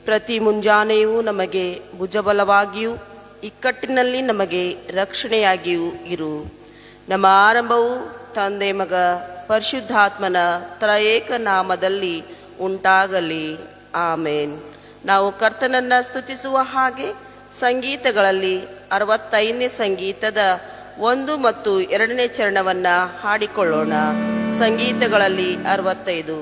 ಪ್ರತಿ ಮುಂಜಾನೆಯೂ ನಮಗೆ ಭುಜಬಲವಾಗಿಯೂ ಇಕ್ಕಟ್ಟಿನಲ್ಲಿ ನಮಗೆ ರಕ್ಷಣೆಯಾಗಿಯೂ ಇರು. ನಮ್ಮ ಆರಂಭವು ತಂದೆ ಮಗ ಪರಿಶುದ್ಧಾತ್ಮನ ತ್ರಯೇಕ ನಾಮದಲ್ಲಿ ಉಂಟಾಗಲಿ. ಆಮೇನ್. ನಾವು ಕರ್ತನನ್ನ ಸ್ತುತಿಸುವ ಹಾಗೆ ಸಂಗೀತಗಳಲ್ಲಿ 65ನೇ ಸಂಗೀತದ 1 ಮತ್ತು 2ನೇ ಚರಣವನ್ನ ಹಾಡಿಕೊಳ್ಳೋಣ. ಸಂಗೀತಗಳಲ್ಲಿ 65.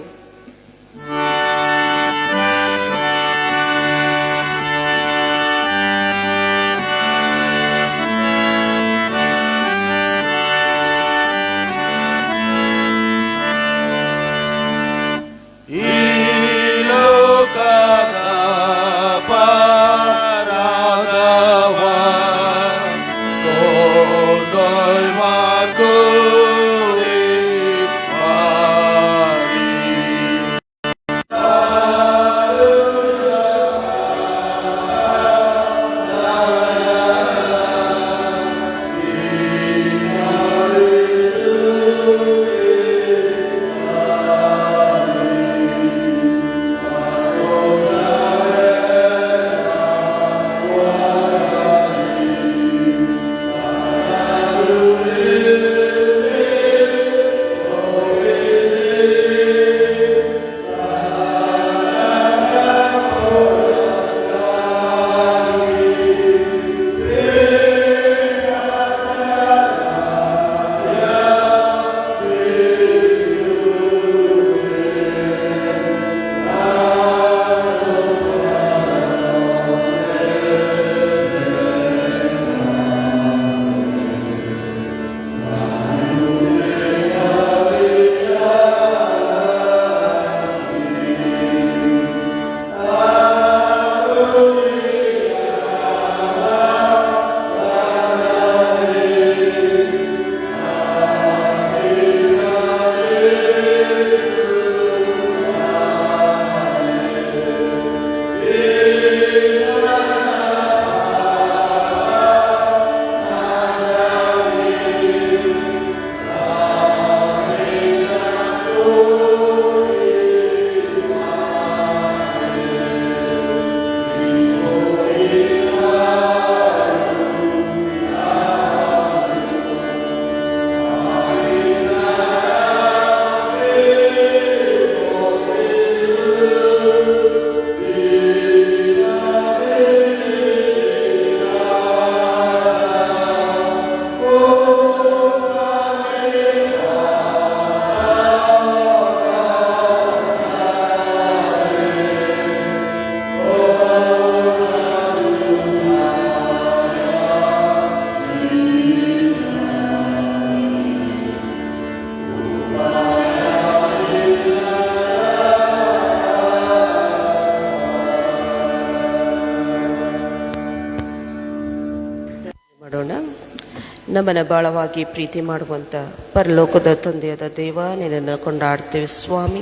ನಮ್ಮನ್ನು ಬಾಳವಾಗಿ ಪ್ರೀತಿ ಮಾಡುವಂಥ ಪರಲೋಕದ ತಂದೆಯಾದ ದೇವ, ನಿನ್ನನ್ನು ಕೊಂಡಾಡ್ತೇವೆ ಸ್ವಾಮಿ.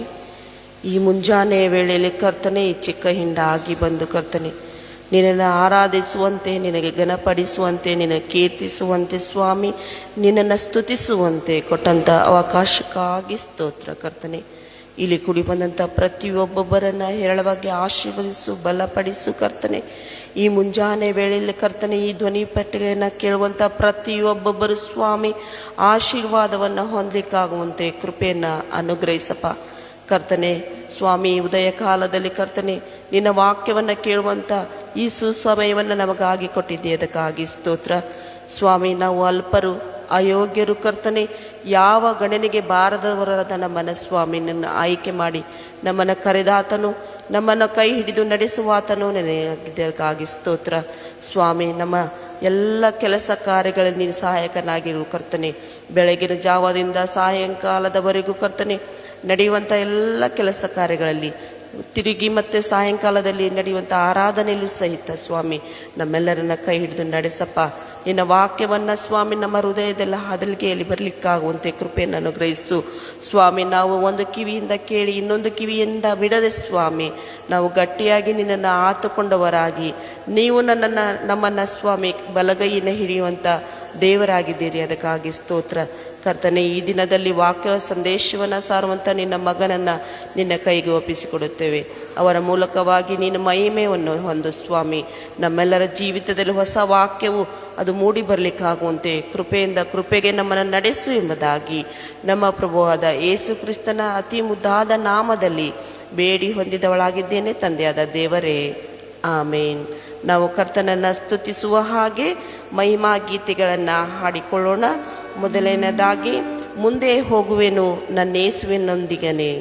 ಈ ಮುಂಜಾನೆಯ ವೇಳೆಯಲ್ಲಿ ಕರ್ತನೆ, ಈ ಚಿಕ್ಕ ಹಿಂಡ ಆಗಿ ಬಂದು ಕರ್ತನೆ ನಿನ್ನನ್ನು ಆರಾಧಿಸುವಂತೆ, ನಿನಗೆ ಘನಪಡಿಸುವಂತೆ, ನಿನ್ನ ಕೀರ್ತಿಸುವಂತೆ ಸ್ವಾಮಿ, ನಿನ್ನನ್ನು ಸ್ತುತಿಸುವಂತೆ ಕೊಟ್ಟಂಥ ಅವಕಾಶಕ್ಕಾಗಿ ಸ್ತೋತ್ರ ಕರ್ತನೆ. ಇಲ್ಲಿ ಕೂಡಿ ಬಂದಂಥ ಪ್ರತಿಯೊಬ್ಬೊಬ್ಬರನ್ನು ಹೇರಳವಾಗಿ ಆಶೀರ್ವದಿಸು, ಬಲಪಡಿಸು ಕರ್ತನೆ. ಈ ಮುಂಜಾನೆ ವೇಳೆಯಲ್ಲಿ ಕರ್ತನೆ, ಈ ಧ್ವನಿ ಪೆಟ್ಟಿಗೆಯನ್ನು ಕೇಳುವಂಥ ಪ್ರತಿಯೊಬ್ಬೊಬ್ಬರು ಸ್ವಾಮಿ ಆಶೀರ್ವಾದವನ್ನು ಹೊಂದಲಿಕ್ಕಾಗುವಂತೆ ಕೃಪೆಯನ್ನು ಅನುಗ್ರಹಿಸಪ್ಪ ಕರ್ತನೆ. ಸ್ವಾಮಿ, ಉದಯ ಕಾಲದಲ್ಲಿ ಕರ್ತನೆ ನಿನ್ನ ವಾಕ್ಯವನ್ನು ಕೇಳುವಂಥ ಈ ಸುಸಮಯವನ್ನು ನಮಗಾಗಿ ಕೊಟ್ಟಿದ್ದೆ, ಅದಕ್ಕಾಗಿ ಸ್ತೋತ್ರ ಸ್ವಾಮಿ. ನಾವು ಅಲ್ಪರು, ಅಯೋಗ್ಯರು ಕರ್ತನೆ, ಯಾವ ಗಣನೆಗೆ ಬಾರದವರಾದ ನಮ್ಮನ್ನು ಸ್ವಾಮಿ ನಿನ್ನ ಆಯ್ಕೆ ಮಾಡಿ ನಮ್ಮನ್ನು ಕರೆದಾತನು, ನಮ್ಮನ್ನು ಕೈ ಹಿಡಿದು ನಡೆಸುವಾತನು ನನಗಾಗಿ ಸ್ತೋತ್ರ ಸ್ವಾಮಿ. ನಮ್ಮ ಎಲ್ಲ ಕೆಲಸ ಕಾರ್ಯಗಳಲ್ಲಿ ನೀನು ಸಹಾಯಕನಾಗಿರು ಕರ್ತನೆ. ಬೆಳಗಿನ ಜಾವದಿಂದ ಸಾಯಂಕಾಲದವರೆಗೂ ಕರ್ತನೆ ನಡೆಯುವಂಥ ಎಲ್ಲ ಕೆಲಸ ಕಾರ್ಯಗಳಲ್ಲಿ ತಿರುಗಿ ಮತ್ತೆ ಸಾಯಂಕಾಲದಲ್ಲಿ ನಡೆಯುವಂಥ ಆರಾಧನೆಯಲ್ಲೂ ಸಹಿತ ಸ್ವಾಮಿ ನಮ್ಮೆಲ್ಲರನ್ನ ಕೈ ಹಿಡಿದು ನಡೆಸಪ್ಪ. ನಿನ್ನ ವಾಕ್ಯವನ್ನು ಸ್ವಾಮಿ ನಮ್ಮ ಹೃದಯದೆಲ್ಲ ಹದಲಿಗೆಯಲ್ಲಿ ಬರಲಿಕ್ಕಾಗುವಂತೆ ಕೃಪೆಯನ್ನು ಅನುಗ್ರಹಿಸು ಸ್ವಾಮಿ. ನಾವು ಒಂದು ಕಿವಿಯಿಂದ ಕೇಳಿ ಇನ್ನೊಂದು ಕಿವಿಯಿಂದ ಬಿಡದೆ ಸ್ವಾಮಿ ನಾವು ಗಟ್ಟಿಯಾಗಿ ನಿನ್ನನ್ನು ಆತುಕೊಂಡವರಾಗಿ, ನೀವು ನಮ್ಮನ್ನು ಸ್ವಾಮಿ ಬಲಗೈಯನ್ನು ಹಿಡಿಯುವಂಥ ದೇವರಾಗಿದ್ದೀರಿ, ಅದಕ್ಕಾಗಿ ಸ್ತೋತ್ರ ಕರ್ತನೆ. ಈ ದಿನದಲ್ಲಿ ವಾಕ್ಯ ಸಂದೇಶವನ್ನು ಸಾರುವಂಥ ನಿನ್ನ ಮಗನನ್ನು ನಿನ್ನ ಕೈಗೆ ಒಪ್ಪಿಸಿಕೊಡುತ್ತೇವೆ. ಅವರ ಮೂಲಕವಾಗಿ ನೀನು ಮಹಿಮೆಯನ್ನು ಹೊಂದು ಸ್ವಾಮಿ. ನಮ್ಮೆಲ್ಲರ ಜೀವಿತದಲ್ಲಿ ಹೊಸ ವಾಕ್ಯವು ಅದು ಮೂಡಿ ಬರಲಿಕ್ಕಾಗುವಂತೆ ಕೃಪೆಯಿಂದ ಕೃಪೆಗೆ ನಮ್ಮನ್ನು ನಡೆಸು ಎಂಬುದಾಗಿ ನಮ್ಮ ಪ್ರಭುವಾದ ಯೇಸು ಕ್ರಿಸ್ತನ ಅತಿ ಮುದ್ದಾದ ನಾಮದಲ್ಲಿ ಬೇಡಿ ಹೊಂದಿದವಳಾಗಿದ್ದೇನೆ ತಂದೆಯಾದ ದೇವರೇ, ಆಮೇನ್. ನಾವು ಕರ್ತನನ್ನು ಸ್ತುತಿಸುವ ಹಾಗೆ ಮಹಿಮಾ ಗೀತೆಗಳನ್ನು ಹಾಡಿಕೊಳ್ಳೋಣ. ಮೊದಲನೇದಾಗಿ ಮುಂದೆ ಹೋಗುವೆನು ನನ್ನೇಸುವಿನೊಂದಿಗನೆ.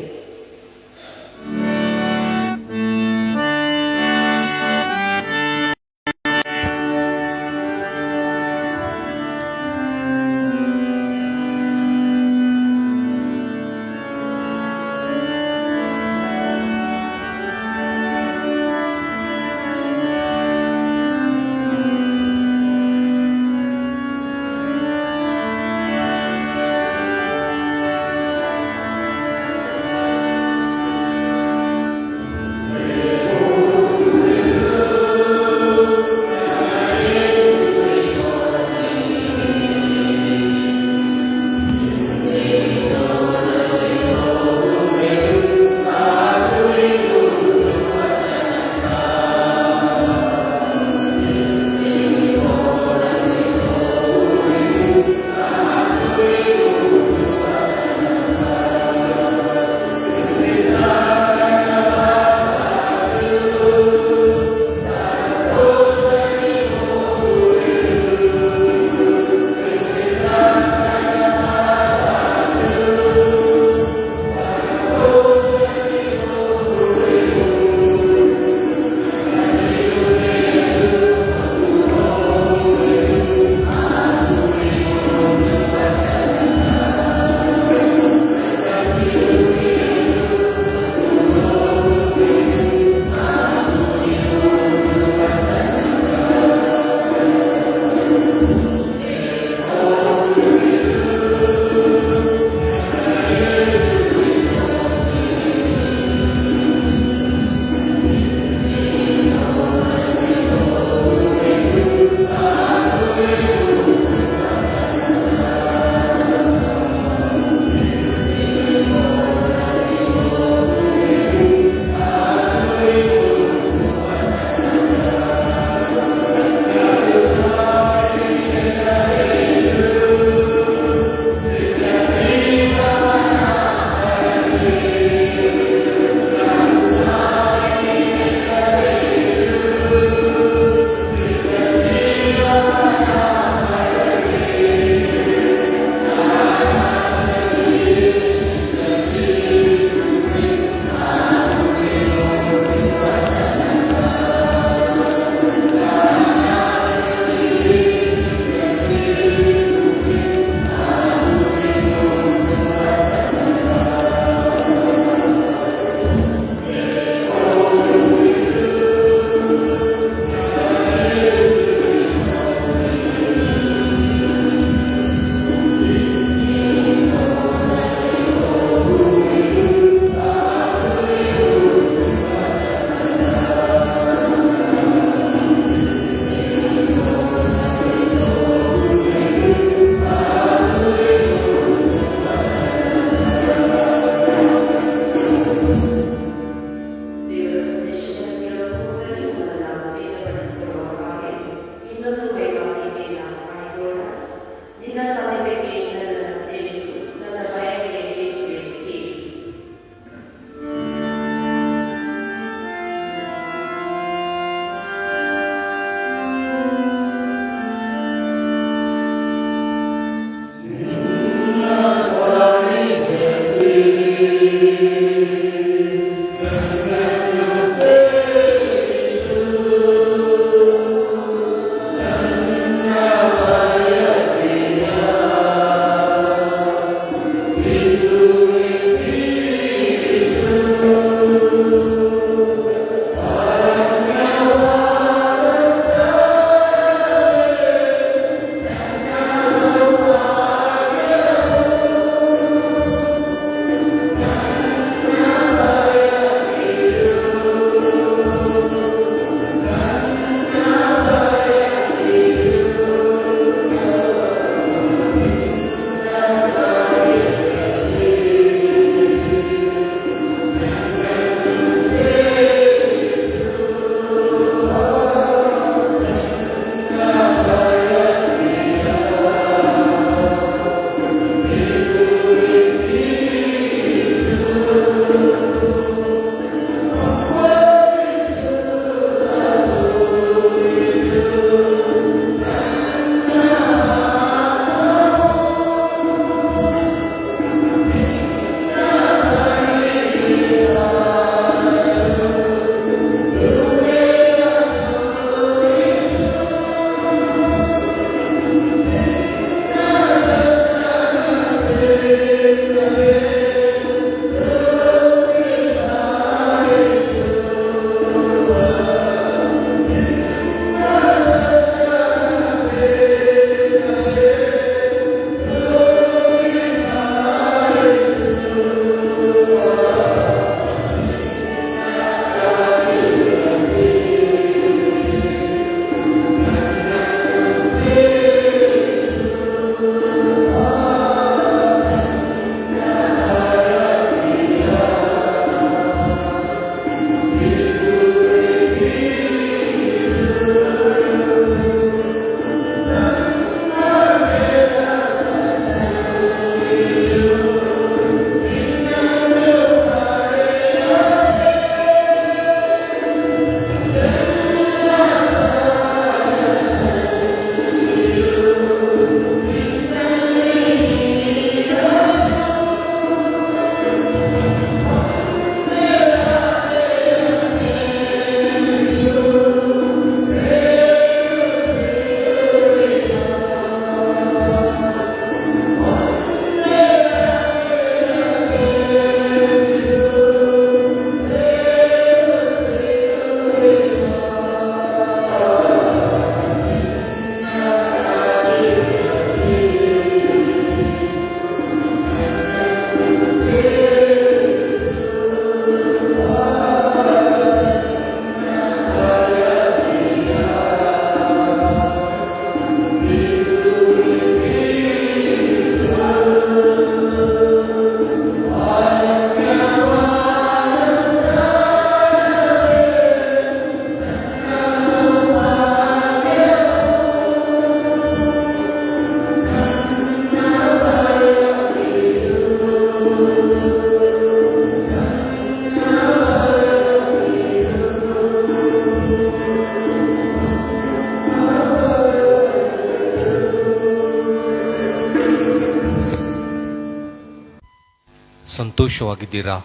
ಸಂತೋಷವಾಗಿದ್ದೀರಾ?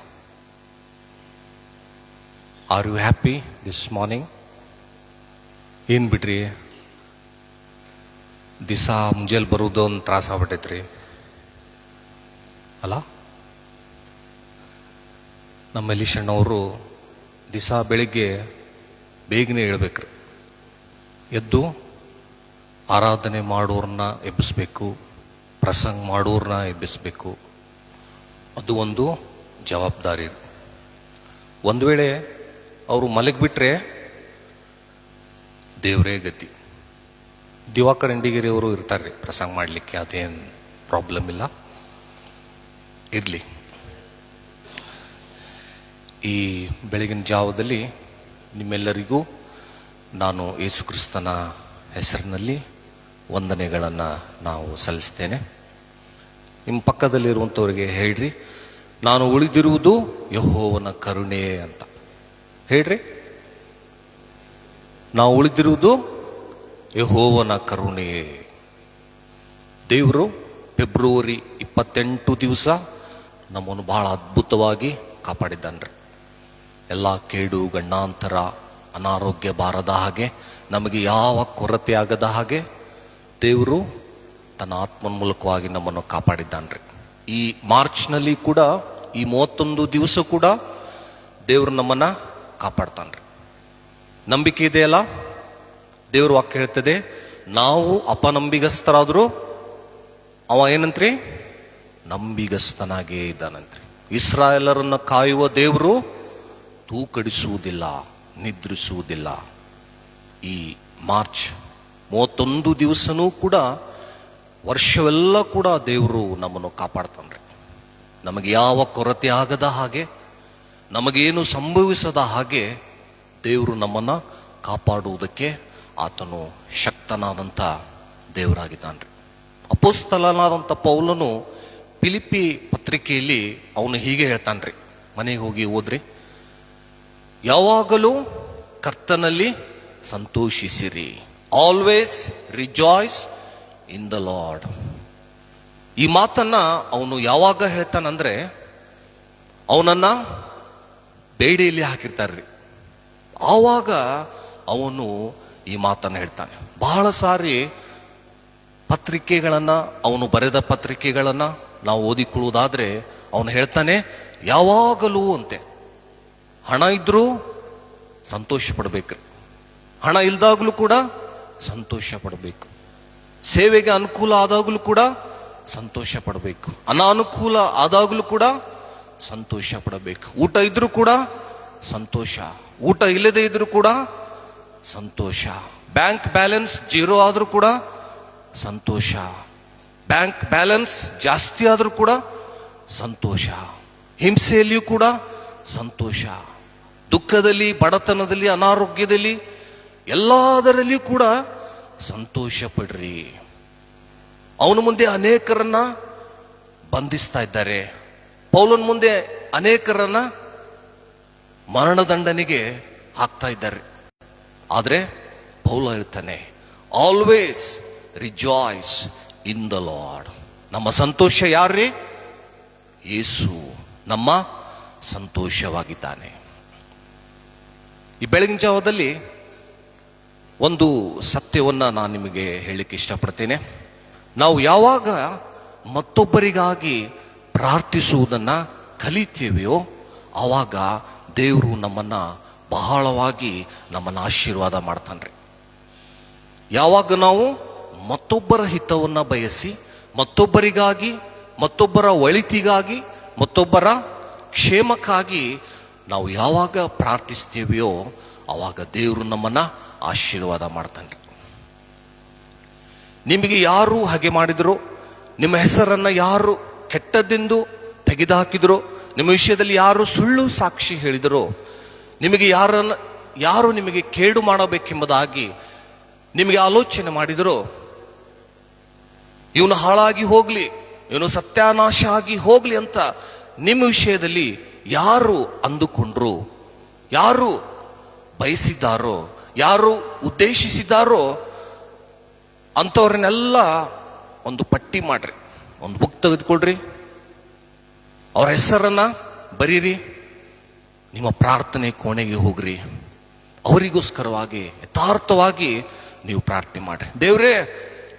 Are you happy this morning? ಏನು ಬಿಡ್ರಿ, ದಿವಸ ಮುಂಜಾನೆ ಬರೋದು ಒಂದು ತ್ರಾಸ ಆಗ್ಬಿಟ್ಟೈತ್ರಿ ಅಲ್ಲ? ನಮ್ಮ ಎಲಿಶಣ್ಣವರು ದಿವಸ ಬೆಳಿಗ್ಗೆ ಬೇಗನೆ ಹೇಳ್ಬೇಕ್ರಿ, ಎದ್ದು ಆರಾಧನೆ ಮಾಡೋರನ್ನ ಎಬ್ಬಿಸ್ಬೇಕು, ಪ್ರಸಂಗ ಮಾಡೋರನ್ನ ಎಬ್ಬಿಸ್ಬೇಕು. ಅದು ಒಂದು ಜವಾಬ್ದಾರಿ. ಒಂದು ವೇಳೆ ಅವರು ಮಲಗಿಬಿಟ್ರೆ ದೇವರೇ ಗತಿ. ದಿವಾಕರ್ ಇಂಡಿಗೇರಿ ಅವರು ಇರ್ತಾರೆ ಪ್ರಸಂಗ ಮಾಡಲಿಕ್ಕೆ, ಅದೇನು ಪ್ರಾಬ್ಲಮ್ ಇಲ್ಲ, ಇರಲಿ. ಈ ಬೆಳಗಿನ ಜಾವದಲ್ಲಿ ನಿಮ್ಮೆಲ್ಲರಿಗೂ ನಾನು ಯೇಸು ಕ್ರಿಸ್ತನ ಹೆಸರಿನಲ್ಲಿ ವಂದನೆಗಳನ್ನು ನಾವು ಸಲ್ಲಿಸ್ತೇನೆ. ನಿಮ್ಮ ಪಕ್ಕದಲ್ಲಿರುವಂಥವ್ರಿಗೆ ಹೇಳ್ರಿ, ನಾನು ಉಳಿದಿರುವುದು ಯೆಹೋವನ ಕರುಣೆ ಅಂತ ಹೇಳ್ರಿ. ನಾವು ಉಳಿದಿರುವುದು ಯೆಹೋವನ ಕರುಣೆ. ದೇವರು ಫೆಬ್ರವರಿ 28 ದಿವಸ ನಮ್ಮನ್ನು ಬಹಳ ಅದ್ಭುತವಾಗಿ ಕಾಪಾಡಿದ್ದಾನ್ರಿ. ಎಲ್ಲ ಕೇಡು ಗಂಡಾಂತರ ಅನಾರೋಗ್ಯ ಬಾರದ ಹಾಗೆ, ನಮಗೆ ಯಾವ ಕೊರತೆ ಆಗದ ಹಾಗೆ ದೇವರು ತನ್ನ ಆತ್ಮನ ಮೂಲಕವಾಗಿ ನಮ್ಮನ್ನು ಕಾಪಾಡಿದ್ದಾನ್ರಿ. ಈ ಮಾರ್ಚ್ನಲ್ಲಿ ಕೂಡ, ಈ 31 ದಿವಸ ಕೂಡ ದೇವರು ನಮ್ಮನ್ನ ಕಾಪಾಡ್ತಾನ್ರಿ. ನಂಬಿಕೆ ಇದೆಯಲ್ಲ? ದೇವ್ರ ವಾಕ್ಯ ಹೇಳ್ತದೆ, ನಾವು ಅಪನಂಬಿಗಸ್ತರಾದರೂ ಅವ ಏನಂತ್ರಿ, ನಂಬಿಗಸ್ತನಾಗೇ ಇದ್ದಾನಂತ್ರಿ. ಇಸ್ರಾಯೇಲರನ್ನ ಕಾಯುವ ದೇವರು ತೂಕಡಿಸುವುದಿಲ್ಲ, ನಿದ್ರಿಸುವುದಿಲ್ಲ. ಈ ಮಾರ್ಚ್ 31 ದಿವಸನೂ ಕೂಡ, ವರ್ಷವೆಲ್ಲ ಕೂಡ ದೇವರು ನಮ್ಮನ್ನು ಕಾಪಾಡ್ತಾನ್ರಿ. ನಮಗೆ ಯಾವ ಕೊರತೆ ಆಗದ ಹಾಗೆ, ನಮಗೇನು ಸಂಭವಿಸದ ಹಾಗೆ ದೇವರು ನಮ್ಮನ್ನ ಕಾಪಾಡುವುದಕ್ಕೆ ಆತನು ಶಕ್ತನಾದಂಥ ದೇವರಾಗಿದ್ದಾನ್ರಿ. ಅಪೊಸ್ತಲನಾದಂಥ ಪೌಲನು ಫಿಲಿಪ್ಪಿ ಪತ್ರಿಕೆಯಲ್ಲಿ ಅವನು ಹೀಗೆ ಹೇಳ್ತಾನ್ರಿ, ಮನೆಗೆ ಹೋಗಿ ಓದ್ರಿ. ಯಾವಾಗಲೂ ಕರ್ತನಲ್ಲಿ ಸಂತೋಷಿಸಿರಿ, always rejoice in the Lord. ಈ ಮಾತನ್ನ ಅವನು ಯಾವಾಗ ಹೇಳ್ತಾನಂದ್ರೆ, ಅವನನ್ನ ಬೇಡಿಯಲ್ಲಿ ಹಾಕಿರ್ತಾರ್ರಿ, ಆವಾಗ ಅವನು ಈ ಮಾತನ್ನು ಹೇಳ್ತಾನೆ. ಬಹಳ ಸಾರಿ ಪತ್ರಿಕೆಗಳನ್ನ, ಅವನು ಬರೆದ ಪತ್ರಿಕೆಗಳನ್ನ ನಾವು ಓದಿಕೊಳ್ಳುವುದಾದ್ರೆ ಅವನು ಹೇಳ್ತಾನೆ, ಯಾವಾಗಲೂ ಅಂತೆ. ಹಣ ಇದ್ರೂ ಸಂತೋಷ ಪಡಬೇಕ್ರಿ, ಹಣ ಇಲ್ದಾಗ್ಲೂ ಕೂಡ ಸಂತೋಷ ಪಡಬೇಕು, ಸೇವೆಗೆ ಅನುಕೂಲ ಆದಾಗಲೂ ಕೂಡ ಸಂತೋಷ ಪಡಬೇಕು, ಅನಾನುಕೂಲ ಆದಾಗಲೂ ಕೂಡ ಸಂತೋಷ ಪಡಬೇಕು. ಊಟ ಇದ್ರೂ ಕೂಡ ಸಂತೋಷ, ಊಟ ಇಲ್ಲದೆ ಇದ್ರೂ ಕೂಡ ಸಂತೋಷ. ಬ್ಯಾಂಕ್ ಬ್ಯಾಲೆನ್ಸ್ 0 ಆದ್ರೂ ಕೂಡ ಸಂತೋಷ, ಬ್ಯಾಂಕ್ ಬ್ಯಾಲೆನ್ಸ್ ಜಾಸ್ತಿ ಆದ್ರೂ ಕೂಡ ಸಂತೋಷ, ಹಿಂಸೆಯಲ್ಲಿಯೂ ಕೂಡ ಸಂತೋಷ, ದುಃಖದಲ್ಲಿ, ಬಡತನದಲ್ಲಿ, ಅನಾರೋಗ್ಯದಲ್ಲಿ, ಎಲ್ಲದರಲ್ಲಿಯೂ ಕೂಡ ಸಂತೋಷ ಪಡ್ರಿ. ಅವನ ಮುಂದೆ ಅನೇಕರನ್ನ ಬಂಧಿಸ್ತಾ ಇದ್ದಾರೆ, ಪೌಲನ ಮುಂದೆ ಅನೇಕರನ್ನ ಮರಣದಂಡನೆಗೆ ಹಾಕ್ತಾ ಇದ್ದಾರೆ. ಆದ್ರೆ ಪೌಲ ಹೇಳ್ತಾನೆ, always rejoice in the lord. ನಮ್ಮ ಸಂತೋಷ ಯಾರ್ರೀ? ಯೇಸು ನಮ್ಮ ಸಂತೋಷವಾಗಿದ್ದಾನೆ. ಈ ಬೆಳಗಿನ ಜಾವದಲ್ಲಿ ಒಂದು ಸತ್ಯವನ್ನ ನಾನು ನಿಮಗೆ ಹೇಳಲಿಕ್ಕೆ ಇಷ್ಟಪಡ್ತೇನೆ. ನಾವು ಯಾವಾಗ ಮತ್ತೊಬ್ಬರಿಗಾಗಿ ಪ್ರಾರ್ಥಿಸುವುದನ್ನ ಕಲಿತೇವೆಯೋ ಆವಾಗ ದೇವರು ನಮ್ಮನ್ನ ಬಹಳವಾಗಿ ನಮ್ಮನ್ನ ಆಶೀರ್ವಾದ ಮಾಡ್ತಾನ್ರಿ. ಯಾವಾಗ ನಾವು ಮತ್ತೊಬ್ಬರ ಹಿತವನ್ನ ಬಯಸಿ, ಮತ್ತೊಬ್ಬರಿಗಾಗಿ, ಮತ್ತೊಬ್ಬರ ಒಳಿತಿಗಾಗಿ, ಮತ್ತೊಬ್ಬರ ಕ್ಷೇಮಕ್ಕಾಗಿ ನಾವು ಯಾವಾಗ ಪ್ರಾರ್ಥಿಸ್ತೇವೆಯೋ ಆವಾಗ ದೇವರು ನಮ್ಮನ್ನ ಆಶೀರ್ವಾದ ಮಾಡ್ತಾನ್ರಿ. ನಿಮಗೆ ಯಾರು ಹಾಗೆ ಮಾಡಿದ್ರು, ನಿಮ್ಮ ಹೆಸರನ್ನ ಯಾರು ಕೆಟ್ಟದ್ದೆಂದು ತೆಗೆದುಹಾಕಿದ್ರು, ನಿಮ್ಮ ವಿಷಯದಲ್ಲಿ ಯಾರು ಸುಳ್ಳು ಸಾಕ್ಷಿ ಹೇಳಿದರೋ, ನಿಮಗೆ ಯಾರು ನಿಮಗೆ ಕೇಡು ಮಾಡಬೇಕೆಂಬುದಾಗಿ ನಿಮಗೆ ಆಲೋಚನೆ ಮಾಡಿದರೋ, ಇವನು ಹಾಳಾಗಿ ಹೋಗ್ಲಿ, ಇವನು ಸತ್ಯಾನಾಶ ಆಗಿ ಹೋಗ್ಲಿ ಅಂತ ನಿಮ್ಮ ವಿಷಯದಲ್ಲಿ ಯಾರು ಅಂದುಕೊಂಡ್ರು, ಯಾರು ಬಯಸಿದ್ದಾರೋ, ಯಾರು ಉದ್ದೇಶಿಸಿದ್ದಾರೋ ಅಂಥವ್ರನ್ನೆಲ್ಲ ಒಂದು ಪಟ್ಟಿ ಮಾಡ್ರಿ, ಒಂದು ಬುಕ್ ತೆಗೆದುಕೊಳ್ರಿ. ಅವರ ಹೆಸರನ್ನ ಬರೀರಿ, ನಿಮ್ಮ ಪ್ರಾರ್ಥನೆ ಕೋಣೆಗೆ ಹೋಗ್ರಿ, ಅವರಿಗೋಸ್ಕರವಾಗಿ ಯಥಾರ್ಥವಾಗಿ ನೀವು ಪ್ರಾರ್ಥನೆ ಮಾಡ್ರಿ. ದೇವ್ರೇ,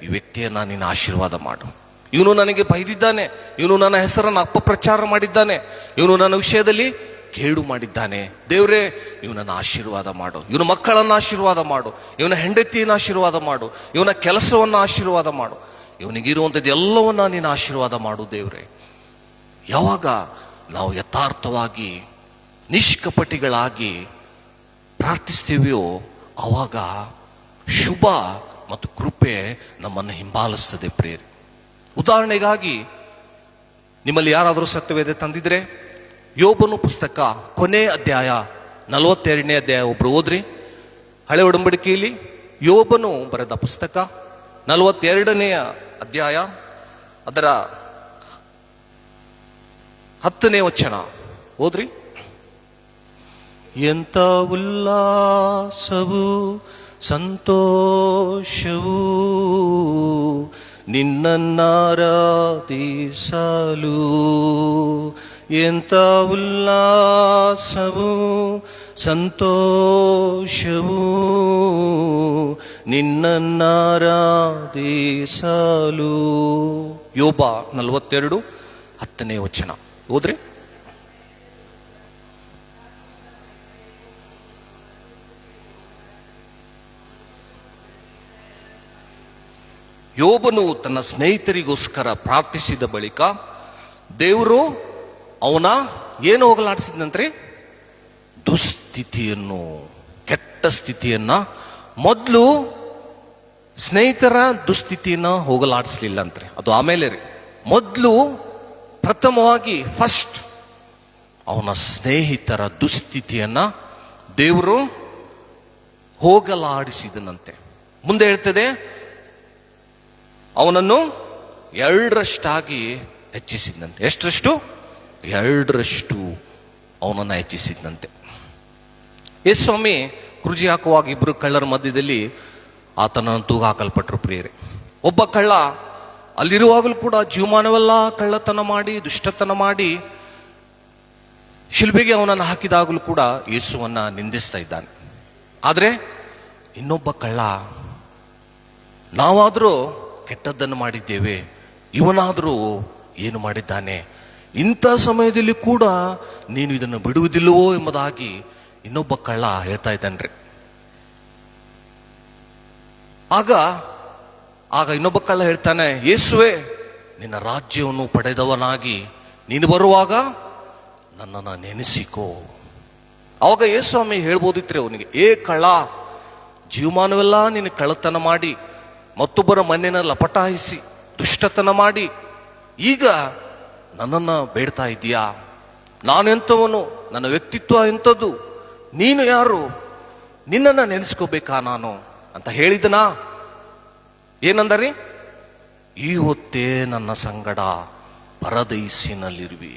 ಈ ವ್ಯಕ್ತಿಯನ್ನ ನೀನು ಆಶೀರ್ವಾದ ಮಾಡು. ಇವನು ನನಗೆ ಬೈದಿದ್ದಾನೆ, ಇವನು ನನ್ನ ಹೆಸರನ್ನು ಅಪಪ್ರಚಾರ ಮಾಡಿದ್ದಾನೆ, ಇವನು ನನ್ನ ವಿಷಯದಲ್ಲಿ ಕೇಡು ಮಾಡಿದ್ದಾನೆ. ದೇವ್ರೇ, ಇವನನ್ನು ಆಶೀರ್ವಾದ ಮಾಡು, ಇವನ ಮಕ್ಕಳನ್ನು ಆಶೀರ್ವಾದ ಮಾಡು, ಇವನ ಹೆಂಡತಿಯನ್ನು ಆಶೀರ್ವಾದ ಮಾಡು, ಇವನ ಕೆಲಸವನ್ನು ಆಶೀರ್ವಾದ ಮಾಡು, ಇವನಿಗಿರುವಂಥದ್ದು ಎಲ್ಲವನ್ನ ನೀನು ಆಶೀರ್ವಾದ ಮಾಡು ದೇವ್ರೇ. ಯಾವಾಗ ನಾವು ಯಥಾರ್ಥವಾಗಿ ನಿಷ್ಕಪಟಿಗಳಾಗಿ ಪ್ರಾರ್ಥಿಸ್ತೀವಿಯೋ ಆವಾಗ ಶುಭ ಮತ್ತು ಕೃಪೆ ನಮ್ಮನ್ನು ಹಿಂಬಾಲಿಸ್ತದೆ ಪ್ರಿಯರೇ. ಉದಾಹರಣೆಗಾಗಿ ನಿಮ್ಮಲ್ಲಿ ಯಾರಾದರೂ ಸತ್ಯವೇದ ತಂದಿದ್ರೆ ಯೋಬನು ಪುಸ್ತಕ ಕೊನೆ ಅಧ್ಯಾಯ 42ನೇ ಅಧ್ಯಾಯ ಒಬ್ರು ಓದ್ರಿ. ಹಳೆ ಒಡಂಬಡಿಕೆಯಲ್ಲಿ ಯೋಬನು ಬರೆದ ಪುಸ್ತಕ 42ನೇ ಅಧ್ಯಾಯ ಅದರ 10ನೇ ವಚನ ಓದ್ರಿ. ಎಂಥ ಉಲ್ಲಾಸವು ಸಂತೋಷವು ನಿನ್ನನ್ನಾರಾಧಿಸಲು, ಎಂಥ ಉಲ್ಲಾಸವು ಸಂತೋಷವು ನಿನ್ನನ್ನಾರಾಧಿಸಲು. ಯೋಬ 42 10ನೇ ವಚನ ಓದ್ರಿ. ಯೋಬನು ತನ್ನ ಸ್ನೇಹಿತರಿಗೋಸ್ಕರ ಪ್ರಾರ್ಥಿಸಿದ ಬಳಿಕ ದೇವರು ಅವನ ಏನು ಹೋಗಲಾಡಿಸಿದಂತ್ರಿ? ದುಸ್ಥಿತಿಯನ್ನು, ಕೆಟ್ಟ ಸ್ಥಿತಿಯನ್ನ. ಮೊದಲು ಸ್ನೇಹಿತರ ದುಸ್ಥಿತಿಯನ್ನ ಹೋಗಲಾಡಿಸ್ಲಿಲ್ಲ ಅಂತ್ರಿ, ಅದು ಆಮೇಲೆ ರೀ. ಮೊದಲು ಪ್ರಥಮವಾಗಿ ಫಸ್ಟ್ ಅವನ ಸ್ನೇಹಿತರ ದುಸ್ಥಿತಿಯನ್ನ ದೇವರು ಹೋಗಲಾಡಿಸಿದನಂತೆ. ಮುಂದೆ ಹೇಳ್ತದೆ ಅವನನ್ನು 2ರಷ್ಟಾಗಿ ಹೆಚ್ಚಿಸಿದಂತೆ. ಎಷ್ಟರಷ್ಟು? 2ರಷ್ಟು ಅವನನ್ನು ಹೆಚ್ಚಿಸಿದಂತೆ. ಯೇಸ್ವಾಮಿ ಕೃಜಿ ಹಾಕುವಾಗ ಇಬ್ಬರು ಕಳ್ಳರ ಮಧ್ಯದಲ್ಲಿ ಆತನನ್ನು ತೂಗ ಹಾಕಲ್ಪಟ್ರು ಪ್ರಿಯರೇ. ಒಬ್ಬ ಕಳ್ಳ ಅಲ್ಲಿರುವಾಗಲೂ ಕೂಡ ಜೀವಮಾನವೆಲ್ಲ ಕಳ್ಳತನ ಮಾಡಿ ದುಷ್ಟತನ ಮಾಡಿ ಶಿಲ್ಬೆಗೆ ಅವನನ್ನು ಹಾಕಿದಾಗಲೂ ಕೂಡ ಯೇಸುವನ್ನ ನಿಂದಿಸ್ತಾ ಇದ್ದಾನೆ. ಆದರೆ ಇನ್ನೊಬ್ಬ ಕಳ್ಳ, ನಾವಾದರೂ ಕೆಟ್ಟದ್ದನ್ನು ಮಾಡಿದ್ದೇವೆ, ಇವನಾದರೂ ಏನು ಮಾಡಿದ್ದಾನೆ, ಇಂಥ ಸಮಯದಲ್ಲಿ ಕೂಡ ನೀನು ಇದನ್ನು ಬಿಡುವುದಿಲ್ಲವೋ ಎಂಬುದಾಗಿ ಇನ್ನೊಬ್ಬ ಕಳ್ಳ ಹೇಳ್ತಾ ಇದ್ದಾನ್ರಿ. ಆಗ ಇನ್ನೊಬ್ಬ ಕಳ್ಳ ಹೇಳ್ತಾನೆ, ಯೇಸುವೆ, ನಿನ್ನ ರಾಜ್ಯವನ್ನು ಪಡೆದವನಾಗಿ ನೀನು ಬರುವಾಗ ನನ್ನನ್ನು ನೆನೆಸಿಕೋ. ಅವಾಗ ಯೇಸ್ವಾಮಿ ಹೇಳ್ಬೋದಿತ್ರಿ ಅವನಿಗೆ, ಏ ಕಳ್ಳ, ಜೀವಮಾನವೆಲ್ಲ ನೀನು ಕಳ್ಳತನ ಮಾಡಿ ಮತ್ತೊಬ್ಬರ ಮನೆಯನ್ನ ಲಪಟಾಯಿಸಿ ದುಷ್ಟತನ ಮಾಡಿ ಈಗ ನನ್ನನ್ನು ಬೇಡ್ತಾ ಇದೀಯಾ? ನಾನೆಂಥವನು? ನನ್ನ ವ್ಯಕ್ತಿತ್ವ ಎಂಥದ್ದು? ನೀನು ಯಾರು? ನಿನ್ನನ್ನು ನೆನೆಸ್ಕೋಬೇಕಾ ನಾನು ಅಂತ ಹೇಳಿದನಾ? ಏನಂದರಿ? ಈ ಹೊತ್ತೇ ನನ್ನ ಸಂಗಡ ಪರದೈಸಿನಲ್ಲಿರುವಿ.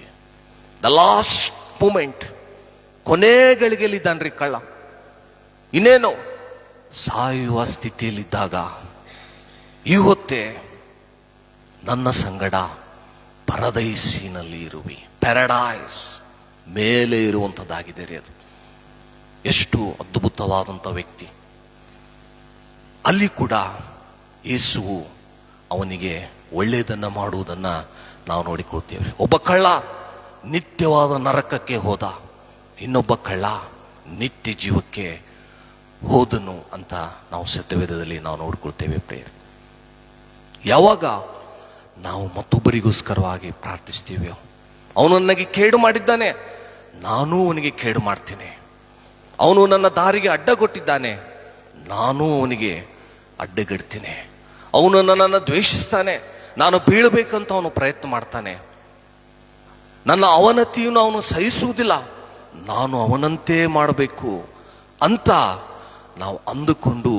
ದ ಲಾಸ್ಟ್ ಮೂಮೆಂಟ್, ಕೊನೆ ಗಳಿಗೆಯಲ್ಲಿದ್ದಾನ್ರಿ ಕಳ್ಳ. ಇನ್ನೇನು ಸಾಯುವ ಸ್ಥಿತಿಯಲ್ಲಿದ್ದಾಗ ಈ ಹೊತ್ತೇ ನನ್ನ ಸಂಗಡ ಪರದೈಸಿನಲ್ಲಿ ಇರುವಿ. ಪ್ಯಾರಡೈಸ್ ಮೇಲೆ ಇರುವಂಥದ್ದಾಗಿದೆ ರೀ ಅದು. ಎಷ್ಟು ಅದ್ಭುತವಾದಂಥ ವ್ಯಕ್ತಿ. ಅಲ್ಲಿ ಕೂಡ ಯೇಸುವು ಅವನಿಗೆ ಒಳ್ಳೆಯದನ್ನು ಮಾಡುವುದನ್ನು ನಾವು ನೋಡಿಕೊಳ್ತೇವೆ. ಒಬ್ಬ ಕಳ್ಳ ನಿತ್ಯವಾದ ನರಕಕ್ಕೆ ಹೋದ, ಇನ್ನೊಬ್ಬ ಕಳ್ಳ ನಿತ್ಯ ಜೀವಕ್ಕೆ ಹೋದನು ಅಂತ ನಾವು ಸತ್ಯವೇದದಲ್ಲಿ ನಾವು ನೋಡಿಕೊಳ್ತೇವೆ ಪ್ರೇರೆ. ಯಾವಾಗ ನಾವು ಮತ್ತೊಬ್ಬರಿಗೋಸ್ಕರವಾಗಿ ಪ್ರಾರ್ಥಿಸ್ತೀವಿ, ಅವನು ನನಗೆ ಕೇಡು ಮಾಡಿದ್ದಾನೆ, ನಾನೂ ಅವನಿಗೆ ಕೇಡು ಮಾಡ್ತೇನೆ. ಅವನು ನನ್ನ ದಾರಿಗೆ ಅಡ್ಡಗೊಟ್ಟಿದ್ದಾನೆ, ನಾನೂ ಅವನಿಗೆ ಅಡ್ಡಗಡ್ತೇನೆ. ಅವನು ನನ್ನನ್ನು ದ್ವೇಷಿಸ್ತಾನೆ, ನಾನು ಬೀಳಬೇಕಂತ ಅವನು ಪ್ರಯತ್ನ ಮಾಡ್ತಾನೆ. ನನ್ನ ಅವನತಿಯನ್ನು ಅವನು ಸಹಿಸುವುದಿಲ್ಲ, ನಾನು ಅವನಂತೆ ಮಾಡಬೇಕು ಅಂತ ನಾವು ಅಂದುಕೊಂಡು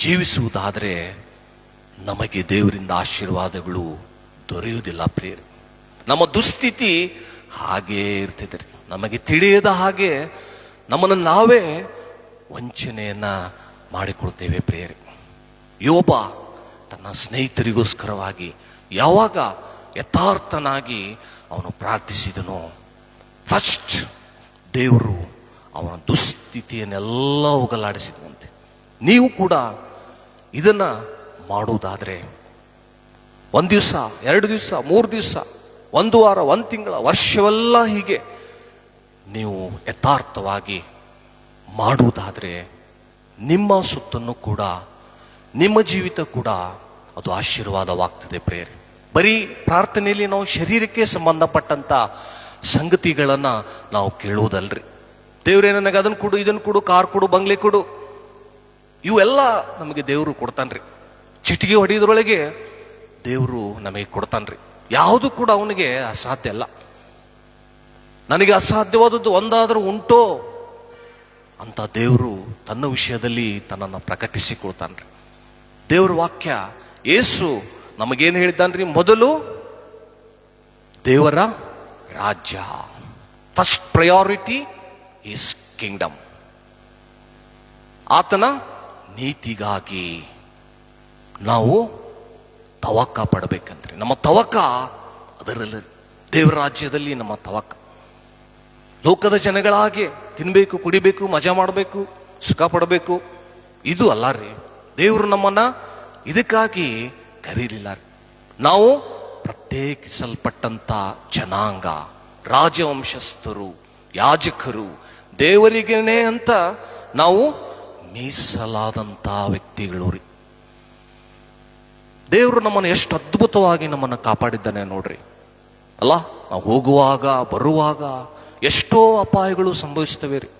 ಜೀವಿಸುವುದಾದರೆ ನಮಗೆ ದೇವರಿಂದ ಆಶೀರ್ವಾದಗಳು ದೊರೆಯುವುದಿಲ್ಲ ಪ್ರಿಯರೇ. ನಮ್ಮ ದುಸ್ಥಿತಿ ಹಾಗೇ ಇರ್ತಿದೆ. ನಮಗೆ ತಿಳಿಯದ ಹಾಗೆ ನಮ್ಮನ್ನು ನಾವೇ ವಂಚನೆಯನ್ನ ಮಾಡಿಕೊಳ್ತೇವೆ ಪ್ರಿಯರೇ. ಯೋಬ ತನ್ನ ಸ್ನೇಹಿತರಿಗೋಸ್ಕರವಾಗಿ ಯಾವಾಗ ಯಥಾರ್ಥನಾಗಿ ಅವನು ಪ್ರಾರ್ಥಿಸಿದನು. ಫಸ್ಟ್ ದೇವರು ಅವನ ದುಸ್ಥಿತಿಯನ್ನೆಲ್ಲ ಹೋಗಲಾಡಿಸಿದಂತೆ. ನೀವು ಕೂಡ ಇದನ್ನ ಮಾಡುವುದಾದ್ರೆ 1 ದಿವಸ, 2 ದಿವಸ, 3 ದಿವಸ, 1 ವಾರ, 1 ತಿಂಗಳ, ವರ್ಷವೆಲ್ಲ ಹೀಗೆ ನೀವು ಯಥಾರ್ಥವಾಗಿ ಮಾಡುವುದಾದ್ರೆ ನಿಮ್ಮ ಸುತ್ತನ್ನು ಕೂಡ, ನಿಮ್ಮ ಜೀವಿತ ಕೂಡ ಅದು ಆಶೀರ್ವಾದವಾಗ್ತದೆ ಪ್ರೇರೆ. ಬರೀ ಪ್ರಾರ್ಥನೆಯಲ್ಲಿ ನಾವು ಶರೀರಕ್ಕೆ ಸಂಬಂಧಪಟ್ಟಂತ ಸಂಗತಿಗಳನ್ನ ನಾವು ಕೇಳುವುದಲ್ರಿ. ದೇವ್ರೇ ನನಗೆ ಅದನ್ನು ಕೊಡು, ಇದನ್ನು ಕೊಡು, ಕಾರ್ ಕೊಡು, ಬಂಗ್ಲೆ ಕೊಡು, ಇವೆಲ್ಲ ನಮಗೆ ದೇವರು ಕೊಡ್ತಾನ್ರಿ. ಚಿಟಿಕೆ ಹೊಡೆಯೋದ್ರೊಳಗೆ ದೇವರು ನಮಗೆ ಕೊಡ್ತಾನ್ರಿ. ಯಾವುದು ಕೂಡ ಅವನಿಗೆ ಅಸಾಧ್ಯ ಅಲ್ಲ. ನನಗೆ ಅಸಾಧ್ಯವಾದದ್ದು ಒಂದಾದರೂ ಉಂಟೋ ಅಂತ ದೇವರು ತನ್ನ ವಿಷಯದಲ್ಲಿ ತನ್ನನ್ನು ಪ್ರಕಟಿಸಿಕೊಳ್ತಾನ್ರಿ. ದೇವ್ರ ವಾಕ್ಯ, ಯೇಸು ನಮಗೇನು ಹೇಳಿದ್ದಾನ್ರಿ? ಮೊದಲು ದೇವರ ರಾಜ್ಯ, ಫಸ್ಟ್ ಪ್ರಯಾರಿಟಿ ಈಸ್ ಕಿಂಗ್ಡಮ್. ಆತನ ನೀತಿಗಾಗಿ ನಾವು ತವಕ ಪಡಬೇಕಂದ್ರೆ, ನಮ್ಮ ತವಕ ಅದರಲ್ಲಿ ದೇವರ ರಾಜ್ಯದಲ್ಲಿ ನಮ್ಮ ತವಕ. ಲೋಕದ ಜನಗಳ ಹಾಗೆ ತಿನ್ಬೇಕು, ಕುಡಿಬೇಕು, ಮಜಾ ಮಾಡಬೇಕು, ಸುಖ ಪಡಬೇಕು, ಇದು ಅಲ್ಲ ರೀ. ದೇವರು ನಮ್ಮನ್ನ ಇದಕ್ಕಾಗಿ ಕರೀಲಿಲ್ಲ. ನಾವು ಪ್ರತ್ಯೇಕಿಸಲ್ಪಟ್ಟಂತ ಜನಾಂಗ, ರಾಜವಂಶಸ್ಥರು, ಯಾಜಕರು, ದೇವರಿಗೇನೆ ಅಂತ ನಾವು ಮೀಸಲಾದಂತ ವ್ಯಕ್ತಿಗಳು ರೀ. ದೇವರು ನಮ್ಮನ್ನು ಎಷ್ಟು ಅದ್ಭುತವಾಗಿ ನಮ್ಮನ್ನು ಕಾಪಾಡಿದ್ದಾನೆ ನೋಡ್ರಿ. ಅಲ್ಲ, ನಾವು ಹೋಗುವಾಗ ಬರುವಾಗ ಎಷ್ಟೋ ಅಪಾಯಗಳು ಸಂಭವಿಸ್ತವೆ ರೀ.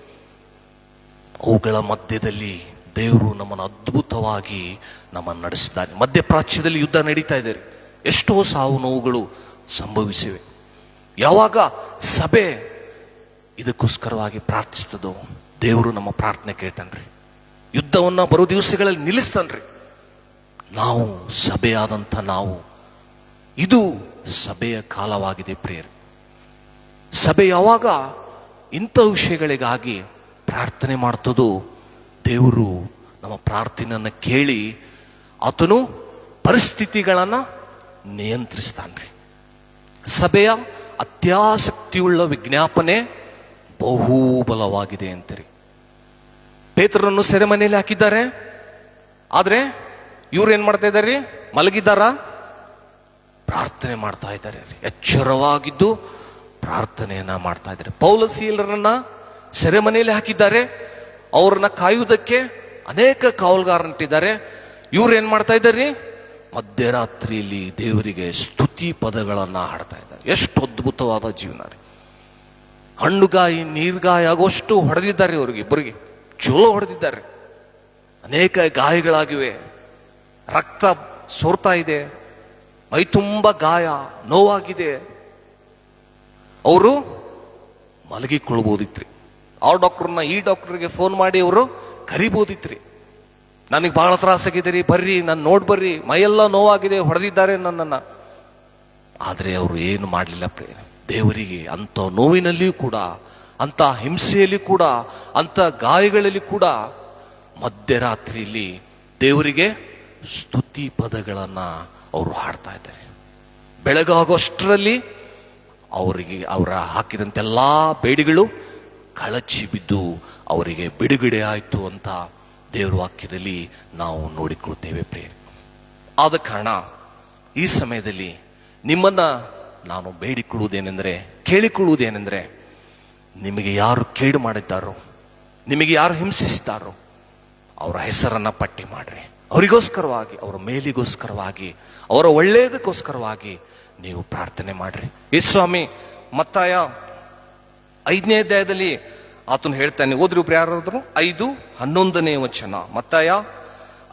ಅವುಗಳ ಮಧ್ಯದಲ್ಲಿ ದೇವರು ನಮ್ಮನ್ನು ಅದ್ಭುತವಾಗಿ ನಮ್ಮನ್ನು ನಡೆಸಿದ್ದಾನೆ. ಮಧ್ಯಪ್ರಾಚ್ಯದಲ್ಲಿ ಯುದ್ಧ ನಡೀತಾ ಇದೆ ರೀ. ಎಷ್ಟೋ ಸಾವು ನೋವುಗಳು ಸಂಭವಿಸಿವೆ. ಯಾವಾಗ ಸಭೆ ಇದಕ್ಕೋಸ್ಕರವಾಗಿ ಪ್ರಾರ್ಥಿಸ್ತದೋ ದೇವರು ನಮ್ಮ ಪ್ರಾರ್ಥನೆ ಕೇಳ್ತಾನ್ರಿ. ಯುದ್ಧವನ್ನ ಬರೋ ದಿವಸಗಳಲ್ಲಿ ನಿಲ್ಲಿಸ್ತಾನ್ರಿ. ನಾವು ಸಭೆಯಾದಂಥ ನಾವು, ಇದು ಸಭೆಯ ಕಾಲವಾಗಿದೆ ಪ್ರಿಯರೇ. ಸಭೆ ಯಾವಾಗ ಇಂಥ ವಿಷಯಗಳಿಗಾಗಿ ಪ್ರಾರ್ಥನೆ ಮಾಡ್ತದೋ ದೇವರು ನಮ್ಮ ಪ್ರಾರ್ಥನೆಯನ್ನು ಕೇಳಿ ಆತನು ಪರಿಸ್ಥಿತಿಗಳನ್ನ ನಿಯಂತ್ರಿಸ್ತಾನ್ರಿ. ಸಭೆಯ ಅತ್ಯಾಸಕ್ತಿಯುಳ್ಳ ವಿಜ್ಞಾಪನೆ ಬಹುಬಲವಾಗಿದೆ ಅಂತೀರಿ. ಪೇತ್ರನನ್ನು ಸೆರೆಮನೆಯಲ್ಲಿ ಹಾಕಿದ್ದಾರೆ. ಆದ್ರೆ ಇವ್ರು ಏನ್ ಮಾಡ್ತಾ ಇದ್ದಾರೆ? ಮಲಗಿದ್ದಾರ? ಪ್ರಾರ್ಥನೆ ಮಾಡ್ತಾ ಇದ್ದಾರೆ. ಎಚ್ಚರವಾಗಿದ್ದು ಪ್ರಾರ್ಥನೆಯನ್ನ ಮಾಡ್ತಾ ಇದ್ದಾರೆ. ಪೌಲಸೀಲರನ್ನ ಸೆರೆಮನೆಯಲ್ಲಿ ಹಾಕಿದ್ದಾರೆ. ಅವ್ರನ್ನ ಕಾಯುವುದಕ್ಕೆ ಅನೇಕ ಕಾವಲುಗಾರನಿಟ್ಟಿದ್ದಾರೆ. ಇವ್ರು ಏನ್ ಮಾಡ್ತಾ ಇದ್ದಾರೆ? ಮಧ್ಯರಾತ್ರಿಯಲ್ಲಿ ದೇವರಿಗೆ ಸ್ತುತಿ ಪದಗಳನ್ನ ಹಾಡ್ತಾ ಇದ್ದಾರೆ. ಎಷ್ಟು ಅದ್ಭುತವಾದ ಜೀವನ ರೀ. ಹಣ್ಣುಗಾಯಿ ನೀರ್ಗಾಯಿ ಆಗುವಷ್ಟು ಹೊಡೆದಿದ್ದಾರೆ. ಅವ್ರಿಗೆ ಇಬ್ಬರಿಗೆ ಚಲೋ ಹೊಡೆದಿದ್ದಾರೆ. ಅನೇಕ ಗಾಯಗಳಾಗಿವೆ, ರಕ್ತ ಸೋರ್ತಾ ಇದೆ, ಮೈ ತುಂಬ ಗಾಯ, ನೋವಾಗಿದೆ. ಅವರು ಮಲಗಿಕೊಳ್ಬೋದಿತ್ರಿ. ಆ ಡಾಕ್ಟರ್ನ ಈ ಡಾಕ್ಟರ್ಗೆ ಫೋನ್ ಮಾಡಿ ಅವರು ಕರಿಬೋದಿತ್ರಿ. ನನಗೆ ಬಹಳ ತ್ರಾಸಾಗಿದ್ದೀರಿ, ಬರ್ರಿ, ನಾನು ನೋಡ್ಬರ್ರಿ, ಮೈಯೆಲ್ಲ ನೋವಾಗಿದೆ, ಹೊಡೆದಿದ್ದಾರೆ ನನ್ನನ್ನ. ಆದರೆ ಅವರು ಏನು ಮಾಡಲಿಲ್ಲ ಪ್ರೇರೆ. ದೇವರಿಗೆ ಅಂಥ ನೋವಿನಲ್ಲಿಯೂ ಕೂಡ, ಅಂಥ ಹಿಂಸೆಯಲ್ಲಿ ಕೂಡ, ಅಂಥ ಗಾಯಗಳಲ್ಲಿ ಕೂಡ ಮಧ್ಯರಾತ್ರಿಯಲ್ಲಿ ದೇವರಿಗೆ ಸ್ತುತಿ ಪದಗಳನ್ನ ಅವರು ಹಾಡ್ತಾ ಇದ್ದಾರೆ. ಬೆಳಗಾಗೋಷ್ಟರಲ್ಲಿ ಅವರಿಗೆ ಅವರ ಹಾಕಿದಂತೆಲ್ಲಾ ಬೇಡಿಗಳು ಕಳಚಿ ಬಿದ್ದು ಅವರಿಗೆ ಬಿಡುಗಡೆ ಆಯಿತು ಅಂತ ದೇವರ ವಾಕ್ಯದಲ್ಲಿ ನಾವು ನೋಡಿಕೊಳ್ತೇವೆ ಪ್ರೇರೆ. ಆದ ಕಾರಣ ಈ ಸಮಯದಲ್ಲಿ ನಿಮ್ಮನ್ನ ನಾನು ಬೇಡಿಕೊಳ್ಳುವುದೇನೆಂದರೆ, ಕೇಳಿಕೊಳ್ಳುವುದೇನೆಂದರೆ, ನಿಮಗೆ ಯಾರು ಕೇಡು ಮಾಡಿದ್ದಾರೋ, ನಿಮಗೆ ಯಾರು ಹಿಂಸಿಸಿದ್ದಾರೋ ಅವರ ಹೆಸರನ್ನ ಪಟ್ಟಿ ಮಾಡ್ರಿ. ಅವರಿಗೋಸ್ಕರವಾಗಿ, ಅವರ ಮೇಲಿಗೋಸ್ಕರವಾಗಿ, ಅವರ ಒಳ್ಳೆಯದಕ್ಕೋಸ್ಕರವಾಗಿ ನೀವು ಪ್ರಾರ್ಥನೆ ಮಾಡ್ರಿ. ಯೇಸುಸ್ವಾಮಿ ಮತ್ತಾಯ 5ನೇ ಅಧ್ಯಾಯದಲ್ಲಿ ಆತನು ಹೇಳ್ತಾನೆ. ಓದ್ರಿ ಒಬ್ರು ಯಾರಾದ್ರು? 5:11 ವಚನ. ಮತ್ತಾಯ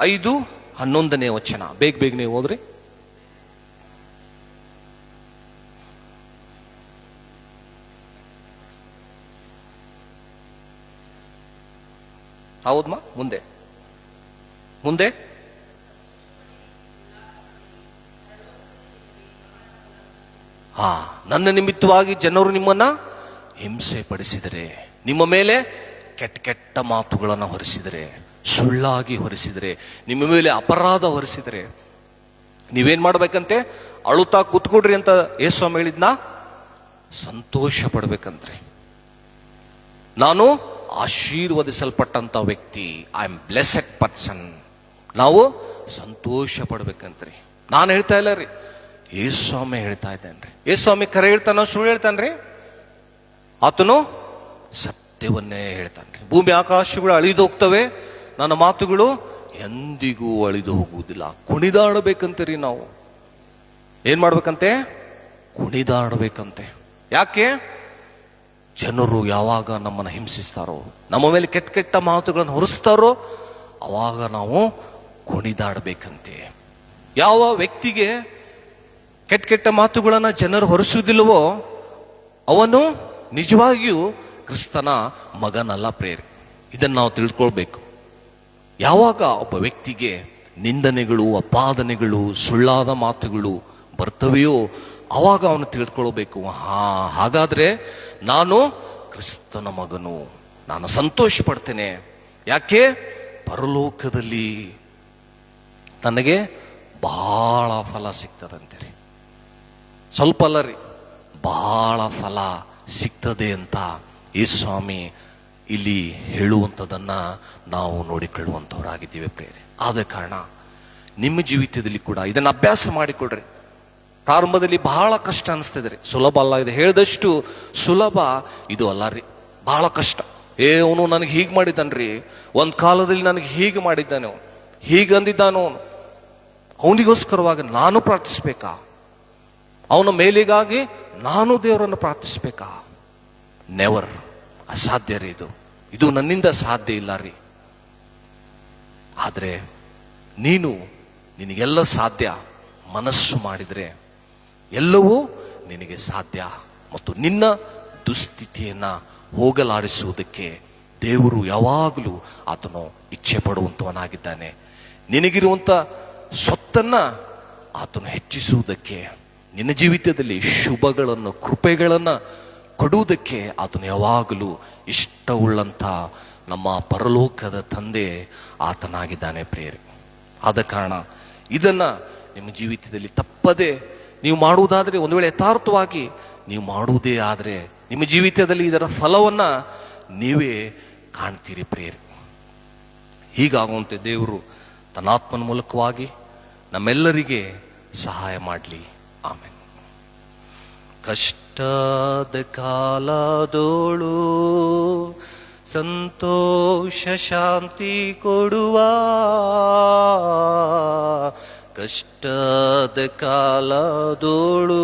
5:11 ವಚನ. ಬೇಗ ನೀವು ಓದ್ರಿ. ಹೌದಮ್ಮ? ಮುಂದೆ ನನ್ನ ನಿಮಿತ್ತವಾಗಿ ಜನರು ನಿಮ್ಮನ್ನ ಹಿಂಸೆ ಪಡಿಸಿದರೆ, ನಿಮ್ಮ ಮೇಲೆ ಕೆಟ್ಟ ಮಾತುಗಳನ್ನು ಹೊರಿಸಿದರೆ, ಸುಳ್ಳಾಗಿ ಹೊರಿಸಿದರೆ, ನಿಮ್ಮ ಮೇಲೆ ಅಪರಾಧ ಹೊರಿಸಿದರೆ ನೀವೇನ್ ಮಾಡ್ಬೇಕಂತೆ? ಅಳುತ್ತಾ ಕೂತ್ಕೊಡ್ರಿ ಅಂತ ಯೇಸು ಸ್ವಾಮಿ ಹೇಳಿದ್ನ? ಸಂತೋಷ ಪಡ್ಬೇಕಂತ್ರಿ. ನಾನು ಆಶೀರ್ವದಿಸಲ್ಪಟ್ಟಂತ ವ್ಯಕ್ತಿ, ಐ ಆಮ್ ಬ್ಲೆಸ್ಸೆಡ್ ಪರ್ಸನ್. ನಾವು ಸಂತೋಷ ಪಡ್ಬೇಕಂತ್ರಿ. ನಾನು ಹೇಳ್ತಾ ಇಲ್ಲ ರೀ, ಯೇಸು ಸ್ವಾಮಿ ಹೇಳ್ತಾ ಇದ್ದೇನ್ರಿ. ಯೇಸು ಸ್ವಾಮಿ ಕರೆ ಹೇಳ್ತಾನ, ಸುಳ್ಳು ಹೇಳ್ತಾನ್ರಿ? ಆತನು ಸತ್ಯವನ್ನೇ ಹೇಳ್ತಾನ್ರಿ. ಭೂಮಿ ಆಕಾಶಗಳು ಅಳಿದು ಹೋಗ್ತವೆ, ನನ್ನ ಮಾತುಗಳು ಎಂದಿಗೂ ಅಳಿದು ಹೋಗುವುದಿಲ್ಲ. ಕುಣಿದಾಡಬೇಕಂತೀರಿ ನಾವು. ಏನ್ ಮಾಡ್ಬೇಕಂತೆ? ಕುಣಿದಾಡಬೇಕಂತೆ. ಯಾಕೆ? ಜನರು ಯಾವಾಗ ನಮ್ಮನ್ನು ಹಿಂಸಿಸ್ತಾರೋ, ನಮ್ಮ ಮೇಲೆ ಕೆಟ್ಟ ಕೆಟ್ಟ ಮಾತುಗಳನ್ನು ಹೊರಿಸ್ತಾರೋ, ಅವಾಗ ನಾವು ಕುಣಿದಾಡಬೇಕಂತೆ. ಯಾವ ವ್ಯಕ್ತಿಗೆ ಕೆಟ್ಟ ಕೆಟ್ಟ ಮಾತುಗಳನ್ನು ಜನರು ಹೊರಿಸುವುದಿಲ್ಲವೋ ಅವನು ನಿಜವಾಗಿಯೂ ಕ್ರಿಸ್ತನ ಮಗನಲ್ಲ ಪ್ರೇರೆ. ಇದನ್ನು ನಾವು ತಿಳ್ಕೊಳ್ಬೇಕು. ಯಾವಾಗ ಒಬ್ಬ ವ್ಯಕ್ತಿಗೆ ನಿಂದನೆಗಳು, ಅಪಾದನೆಗಳು, ಸುಳ್ಳಾದ ಮಾತುಗಳು ಬರ್ತವೆಯೋ ಅವಾಗ ಅವನು ತಿಳ್ಕೊಳ್ಬೇಕು, ಹಾಗಾದ್ರೆ ನಾನು ಕ್ರಿಸ್ತನ ಮಗನು, ನಾನು ಸಂತೋಷ ಪಡ್ತೇನೆ. ಯಾಕೆ? ಪರಲೋಕದಲ್ಲಿ ನನಗೆ ಬಹಳ ಫಲ ಸಿಗ್ತದಂತೆ. ಸ್ವಲ್ಪ ಅಲ್ಲ ರೀ, ಬಹಳ ಫಲ ಸಿಗ್ತದೆ ಅಂತ ಈ ಸ್ವಾಮಿ ಇಲ್ಲಿ ಹೇಳುವಂಥದ್ದನ್ನ ನಾವು ನೋಡಿಕೊಳ್ಳುವಂಥವರಾಗಿದ್ದೀವಿ ಪ್ರೇರೆ. ಆದ ಕಾರಣ ನಿಮ್ಮ ಜೀವಿತದಲ್ಲಿ ಕೂಡ ಇದನ್ನು ಅಭ್ಯಾಸ ಮಾಡಿಕೊಡ್ರಿ. ಪ್ರಾರಂಭದಲ್ಲಿ ಬಹಳ ಕಷ್ಟ ಅನಿಸ್ತಿದ್ರಿ, ಸುಲಭ ಅಲ್ಲ. ಇದು ಹೇಳಿದಷ್ಟು ಸುಲಭ ಇದು ಅಲ್ಲ ರೀ, ಬಹಳ ಕಷ್ಟ. ಅವನು ನನಗೆ ಹೀಗೆ ಮಾಡಿದ್ದಾನ್ರಿ, ಒಂದು ಕಾಲದಲ್ಲಿ ನನಗೆ ಹೀಗೆ ಮಾಡಿದ್ದಾನೆ, ಹೀಗಂದಿದ್ದಾನು, ಅವನಿಗೋಸ್ಕರವಾಗಿ ನಾನು ಪ್ರಾರ್ಥಿಸ್ಬೇಕಾ? ಅವನ ಮೇಲಿಗಾಗಿ ನಾನು ದೇವರನ್ನು ಪ್ರಾರ್ಥಿಸ್ಬೇಕಾ? ನೆವರ್. ಅಸಾಧ್ಯ ರೀ ಇದು. ಇದು ನನ್ನಿಂದ ಸಾಧ್ಯ ಇಲ್ಲ ರೀ. ಆದ್ರೆ ನಿನಗೆಲ್ಲ ಸಾಧ್ಯ. ಮನಸ್ಸು ಮಾಡಿದ್ರೆ ಎಲ್ಲವೂ ನಿನಗೆ ಸಾಧ್ಯ. ಮತ್ತು ನಿನ್ನ ದುಸ್ಥಿತಿಯನ್ನ ಹೋಗಲಾಡಿಸುವುದಕ್ಕೆ ದೇವರು ಯಾವಾಗಲೂ ಆತನು ಇಚ್ಛೆ ಪಡುವಂತವನಾಗಿದ್ದಾನೆ. ನಿನಗಿರುವಂತ ಸ್ವತ್ತನ್ನ ಆತನು ಹೆಚ್ಚಿಸುವುದಕ್ಕೆ, ನಿನ್ನ ಜೀವಿತದಲ್ಲಿ ಶುಭಗಳನ್ನು, ಕೃಪೆಗಳನ್ನು ಕೊಡುವುದಕ್ಕೆ ಆತನು ಯಾವಾಗಲೂ ಇಷ್ಟವುಳ್ಳಂಥ ನಮ್ಮ ಪರಲೋಕದ ತಂದೆ ಆತನಾಗಿದ್ದಾನೆ ಪ್ರೇರೆ. ಆದ ಕಾರಣ ಇದನ್ನ ನಿಮ್ಮ ಜೀವಿತದಲ್ಲಿ ತಪ್ಪದೆ ನೀವು ಮಾಡುವುದಾದರೆ, ಒಂದು ವೇಳೆ ಯಥಾರ್ಥವಾಗಿ ನೀವು ಮಾಡುವುದೇ ಆದರೆ ನಿಮ್ಮ ಜೀವಿತದಲ್ಲಿ ಇದರ ಫಲವನ್ನ ನೀವೇ ಕಾಣ್ತೀರಿ ಪ್ರೇರೆ. ಹೀಗಾಗುವಂತೆ ದೇವರು ತನ್ನ ಆತ್ಮನ ಮೂಲಕವಾಗಿ ನಮ್ಮೆಲ್ಲರಿಗೆ ಸಹಾಯ ಮಾಡಲಿ. ಆಮೇಲೆ ಕಷ್ಟದ ಕಾಲದೋಳು ಸಂತೋಷ ಶಾಂತಿ ಕೊಡುವ, ಕಷ್ಟದ ಕಾಲದೋಳು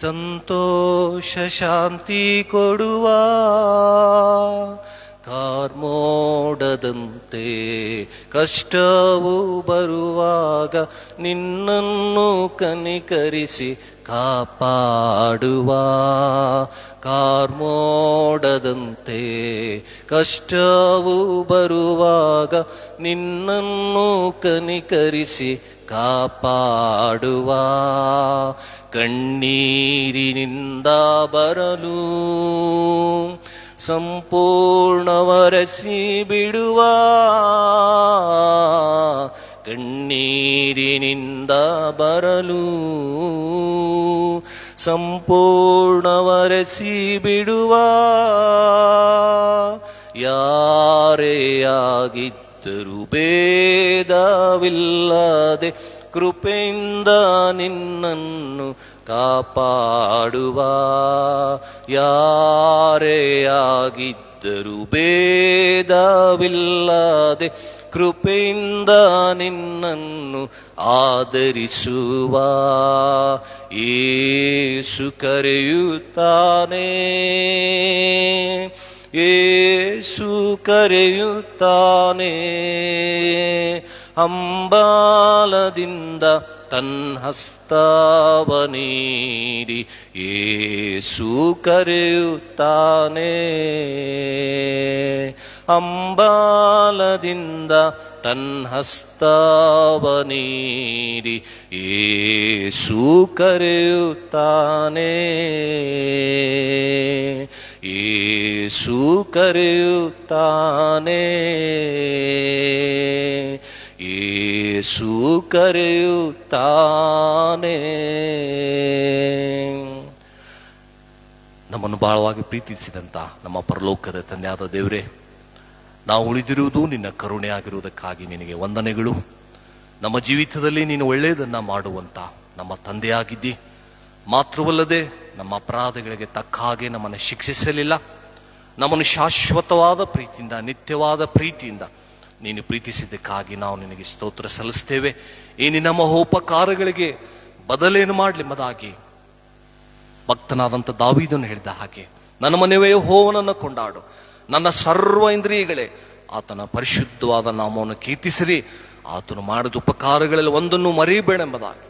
ಸಂತೋಷ ಶಾಂತಿ ಕೊಡುವ, ಕಾರ್ಮೋಡದಂತೆ ಕಷ್ಟವು ಬರುವಾಗ ನಿನ್ನನ್ನು ಕನಿಕರಿಸಿ ಕಾಪಾಡುವ, ಕಾರ್ಮೋಡದಂತೆ ಕಷ್ಟವು ಬರುವಾಗ ನಿನ್ನನ್ನು ಕನಿಕರಿಸಿ ಕಾಪಾಡುವ, ಕಣ್ಣೀರಿನಿಂದ ಬರಲು ಸಂಪೂರ್ಣವರಸಿ ಬಿಡುವ, ಕಣ್ಣೀರಿನಿಂದ ಬರಲು ಸಂಪೂರ್ಣವರಸಿ ಬಿಡುವ, ಯಾರೇ ಆಗಿದ್ದರೂ ಭೇದವಿಲ್ಲದೆ ಕೃಪೆಯಿಂದ ನಿನ್ನನ್ನು ಕಾಪಾಡುವ, ಯಾರೇ ಆಗಿದ್ದರೂ ಭೇದವಿಲ್ಲದೆ ಕೃಪೆಯಿಂದ ನಿನ್ನನ್ನು ಆದರಿಸುವ, ಯೇಸು ಕರೆಯುತ್ತಾನೆ, ಯೇಸು ಕರೆಯುತ್ತಾನೆ, ಹಂಬಲದಿಂದ ತನ್ನ ಹಸ್ತವ ನೀಡಿ ಯೇಸು ಕರೆಯುತ್ತಾನೆ, ಹಂಬಲದಿಂದ ತನ್ನ ಹಸ್ತವ ನೀಡಿ ಯೇಸು ಕರೆಯುತ್ತಾನೆ, ಯೇಸು ಕರೆಯುತ್ತಾನೆ, ಯೇಸು ಯೇಸು ಕರೆಯುತ್ತಾನೆ. ನಮ್ಮನ್ನು ಬಹಳವಾಗಿ ಪ್ರೀತಿಸಿದಂತ ನಮ್ಮ ಪರಲೋಕದ ತಂದೆಯಾದ ದೇವರೇ, ನಾವು ಉಳಿದಿರುವುದು ನಿನ್ನ ಕರುಣೆ ಆಗಿರುವುದಕ್ಕಾಗಿ ನಿನಗೆ ವಂದನೆಗಳು. ನಮ್ಮ ಜೀವಿತದಲ್ಲಿ ನೀನು ಒಳ್ಳೆಯದನ್ನ ಮಾಡುವಂತ ನಮ್ಮ ತಂದೆಯಾಗಿದ್ದಿ. ಮಾತ್ರವಲ್ಲದೆ ನಮ್ಮ ಅಪರಾಧಗಳಿಗೆ ತಕ್ಕ ಹಾಗೆ ನಮ್ಮನ್ನು ಶಿಕ್ಷಿಸಲಿಲ್ಲ. ನಮ್ಮನ್ನು ಶಾಶ್ವತವಾದ ಪ್ರೀತಿಯಿಂದ, ನಿತ್ಯವಾದ ಪ್ರೀತಿಯಿಂದ ನೀನು ಪ್ರೀತಿಸಿದ್ದಕ್ಕಾಗಿ ನಾವು ನಿನಗೆ ಸ್ತೋತ್ರ ಸಲ್ಲಿಸ್ತೇವೆ. ಈ ನಿನ್ನ ಮಹೋಪಕಾರಗಳಿಗೆ ಬದಲೇನು ಮಾಡಲೆಂಬುದಾಗಿ ಭಕ್ತನಾದಂಥ ದಾವೀದನು ಹೇಳಿದ ಹಾಗೆ, ನನ್ನ ಮನೆಯವೇ ಯೆಹೋವನನ್ನು ಕೊಂಡಾಡು, ನನ್ನ ಸರ್ವ ಇಂದ್ರಿಯಗಳೇ ಆತನ ಪರಿಶುದ್ಧವಾದ ನಾಮವನ್ನು ಕೀರ್ತಿಸಿರಿ, ಆತನು ಮಾಡಿದ ಉಪಕಾರಗಳಲ್ಲಿ ಒಂದನ್ನು ಮರೆಯಬೇಡೆಂಬುದಾಗಿ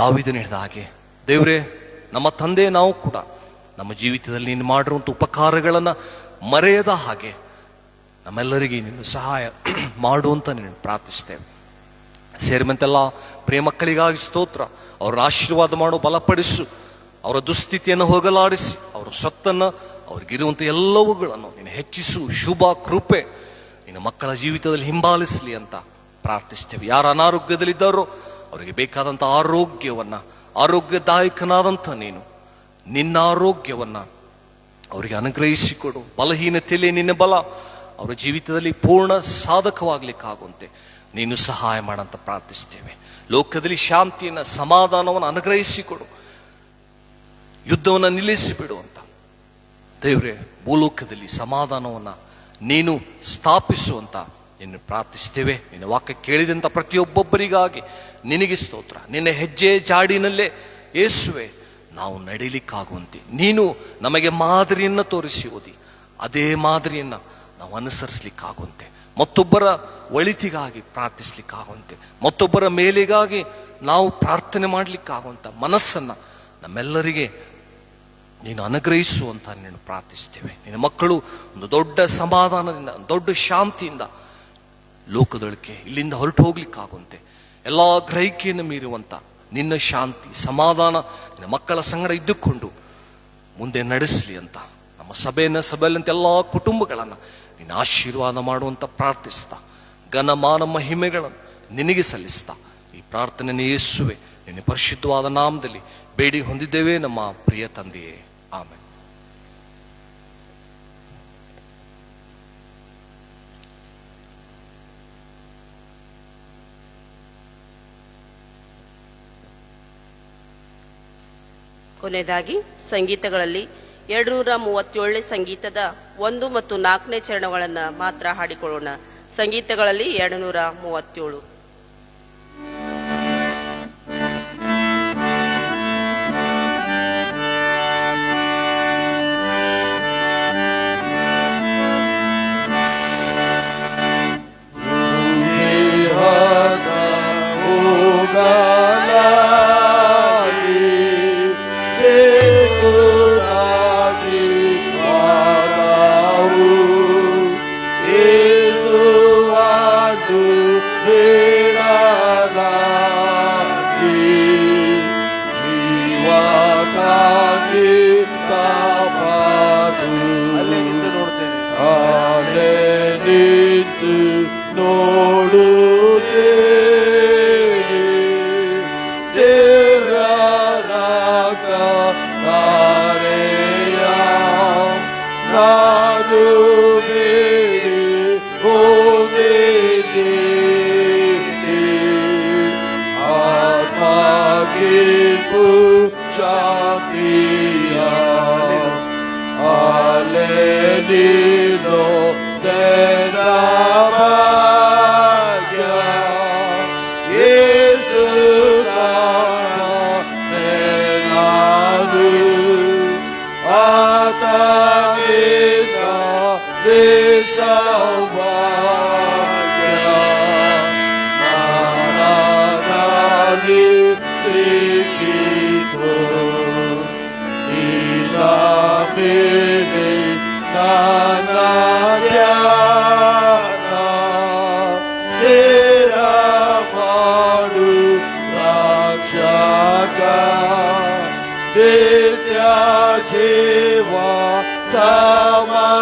ದಾವೀದನು ಹೇಳಿದ ಹಾಗೆ, ದೇವರೇ ನಮ್ಮ ತಂದೆ ನಾವು ಕೂಡ ನಮ್ಮ ಜೀವಿತದಲ್ಲಿ ನೀನು ಮಾಡಿರುವಂಥ ಉಪಕಾರಗಳನ್ನು ಮರೆಯದ ಹಾಗೆ ನಮ್ಮೆಲ್ಲರಿಗೆ ನೀನು ಸಹಾಯ ಮಾಡುವಂತ ನೀನು ಪ್ರಾರ್ಥಿಸ್ತೇವೆ. ಸೇರಿದಂತೆಲ್ಲ ಪ್ರಿಯ ಮಕ್ಕಳಿಗಾಗಿ ಸ್ತೋತ್ರ. ಅವರ ಆಶೀರ್ವಾದ ಮಾಡು, ಬಲಪಡಿಸು, ಅವರ ದುಸ್ಥಿತಿಯನ್ನು ಹೋಗಲಾಡಿಸಿ, ಅವರ ಸೊತ್ತನ್ನು, ಅವ್ರಿಗಿರುವಂಥ ಎಲ್ಲವುಗಳನ್ನು ನೀನು ಹೆಚ್ಚಿಸು. ಶುಭ ಕೃಪೆ ನಿನ್ನ ಮಕ್ಕಳ ಜೀವಿತದಲ್ಲಿ ಹಿಂಬಾಲಿಸಲಿ ಅಂತ ಪ್ರಾರ್ಥಿಸ್ತೇವೆ. ಯಾರು ಅನಾರೋಗ್ಯದಲ್ಲಿದ್ದಾರೋ ಅವರಿಗೆ ಬೇಕಾದಂಥ ಆರೋಗ್ಯದಾಯಕನಾದಂಥ ನೀನು ನಿನ್ನ ಆರೋಗ್ಯವನ್ನ ಅವರಿಗೆ ಅನುಗ್ರಹಿಸಿಕೊಡು. ಬಲಹೀನತೆಯಲ್ಲಿ ನಿನ್ನ ಬಲ ಅವರ ಜೀವಿತದಲ್ಲಿ ಪೂರ್ಣ ಸಾಧಕವಾಗ್ಲಿಕ್ಕಾಗುವಂತೆ ನೀನು ಸಹಾಯ ಮಾಡಂತ ಪ್ರಾರ್ಥಿಸ್ತೇವೆ. ಲೋಕದಲ್ಲಿ ಶಾಂತಿಯನ್ನ, ಸಮಾಧಾನವನ್ನು ಅನುಗ್ರಹಿಸಿಕೊಡು. ಯುದ್ಧವನ್ನು ನಿಲ್ಲಿಸಿಬಿಡುವಂತ ದೇವರೇ, ಭೂಲೋಕದಲ್ಲಿ ಸಮಾಧಾನವನ್ನ ನೀನು ಸ್ಥಾಪಿಸುವಂತ ನಿನ್ನ ಪ್ರಾರ್ಥಿಸ್ತೇವೆ. ನಿನ್ನ ವಾಕ್ಯ ಕೇಳಿದಂತ ಪ್ರತಿಯೊಬ್ಬೊಬ್ಬರಿಗಾಗಿ ನಿನಗೆ ಸ್ತೋತ್ರ. ನಿನ್ನ ಹೆಜ್ಜೆ ಜಾಡಿನಲ್ಲೇ ಯೇಸುವೆ ನಾವು ನಡೀಲಿಕ್ಕಾಗುವಂತೆ ನೀನು ನಮಗೆ ಮಾದರಿಯನ್ನು ತೋರಿಸಿ ಓದಿ, ಅದೇ ಮಾದರಿಯನ್ನ ನಾವು ಅನುಸರಿಸಲಿಕ್ಕಾಗುವಂತೆ, ಮತ್ತೊಬ್ಬರ ಒಳಿತಿಗಾಗಿ ಪ್ರಾರ್ಥಿಸ್ಲಿಕ್ಕಾಗುವಂತೆ, ಮತ್ತೊಬ್ಬರ ಮೇಲೆಗಾಗಿ ನಾವು ಪ್ರಾರ್ಥನೆ ಮಾಡ್ಲಿಕ್ಕಾಗುವಂತ ಮನಸ್ಸನ್ನ ನಮ್ಮೆಲ್ಲರಿಗೆ ನೀನು ಅನುಗ್ರಹಿಸುವಂತ ನೀನು ಪ್ರಾರ್ಥಿಸ್ತೇವೆ. ನಿನ್ನ ಮಕ್ಕಳು ಒಂದು ದೊಡ್ಡ ಸಮಾಧಾನದಿಂದ, ದೊಡ್ಡ ಶಾಂತಿಯಿಂದ ಲೋಕದೊಳಕ್ಕೆ ಇಲ್ಲಿಂದ ಹೊರಟು ಹೋಗ್ಲಿಕ್ಕಾಗುವಂತೆ, ಎಲ್ಲಾ ಗ್ರಹಿಕೆಯನ್ನು ಮೀರುವಂತ ನಿನ್ನ ಶಾಂತಿ, ಸಮಾಧಾನ ನಿನ್ನ ಮಕ್ಕಳ ಸಂಗಡ ಇದ್ದುಕೊಂಡು ಮುಂದೆ ನಡೆಸಲಿ ಅಂತ ನಮ್ಮ ಸಭೆಯಲ್ಲಂತ ಎಲ್ಲ ಕುಟುಂಬಗಳನ್ನು ನಿನ್ನ ಆಶೀರ್ವಾದ ಮಾಡುವಂತ ಪ್ರಾರ್ಥಿಸ್ತಾ, ಘನಮಾನ ಮಹಿಮೆಗಳನ್ನು ನಿನಗೆ ಸಲ್ಲಿಸ್ತಾ ಈ ಪ್ರಾರ್ಥನೆಯನ್ನು ಯೇಸುವೆ ನಿನ್ನ ಪರಿಶುದ್ಧವಾದ ನಾಮದಲ್ಲಿ ಬೇಡಿ ಹೊಂದಿದ್ದೇವೆ ನಮ್ಮ ಪ್ರಿಯ ತಂದೆಯೇ, ಆಮೆನ್. ಕೊನೆಯದಾಗಿ ಸಂಗೀತಗಳಲ್ಲಿ 237ನೇ ಸಂಗೀತದ 1 ಮತ್ತು 4ನೇ ಚರಣಗಳನ್ನು ಮಾತ್ರ ಹಾಡಿಕೊಳ್ಳೋಣ. ಸಂಗೀತಗಳಲ್ಲಿ 237.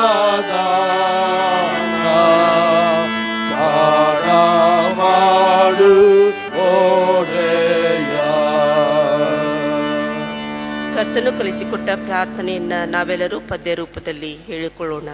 ಸಮಾಧಾನ ಕರ್ತನು ಕಲಿಸಿಕೊಟ್ಟ ಪ್ರಾರ್ಥನೆಯನ್ನ ನಾವೆಲ್ಲರೂ ಪದ್ಯ ರೂಪದಲ್ಲಿ ಹೇಳಿಕೊಳ್ಳೋಣ.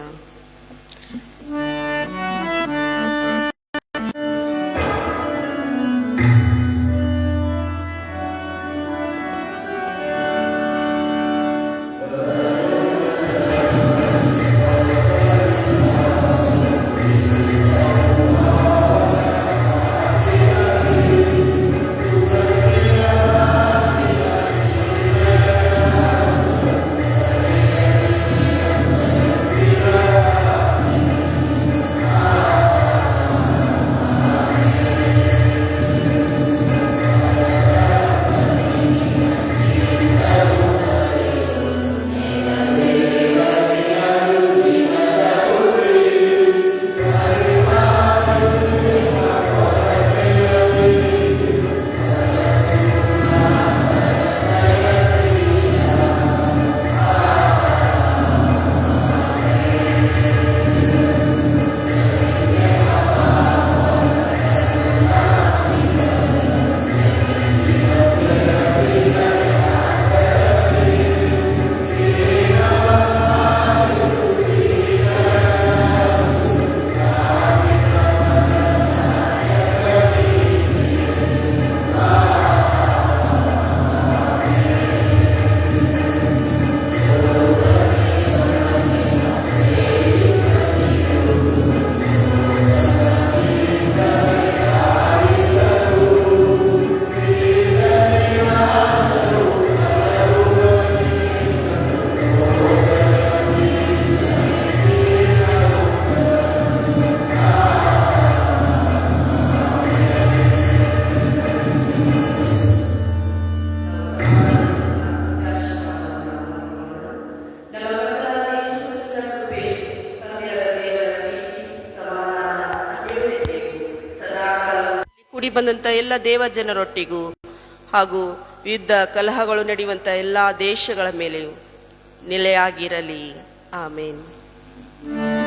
ಕೂಡಿ ಬಂದಂಥ ಎಲ್ಲ ದೇವ ಜನರೊಟ್ಟಿಗೂ ಹಾಗೂ ಯುದ್ಧ ಕಲಹಗಳು ನಡೆಯುವಂಥ ಎಲ್ಲ ದೇಶಗಳ ಮೇಲೆಯೂ ನೆಲೆಯಾಗಿರಲಿ. ಆಮೇನ್.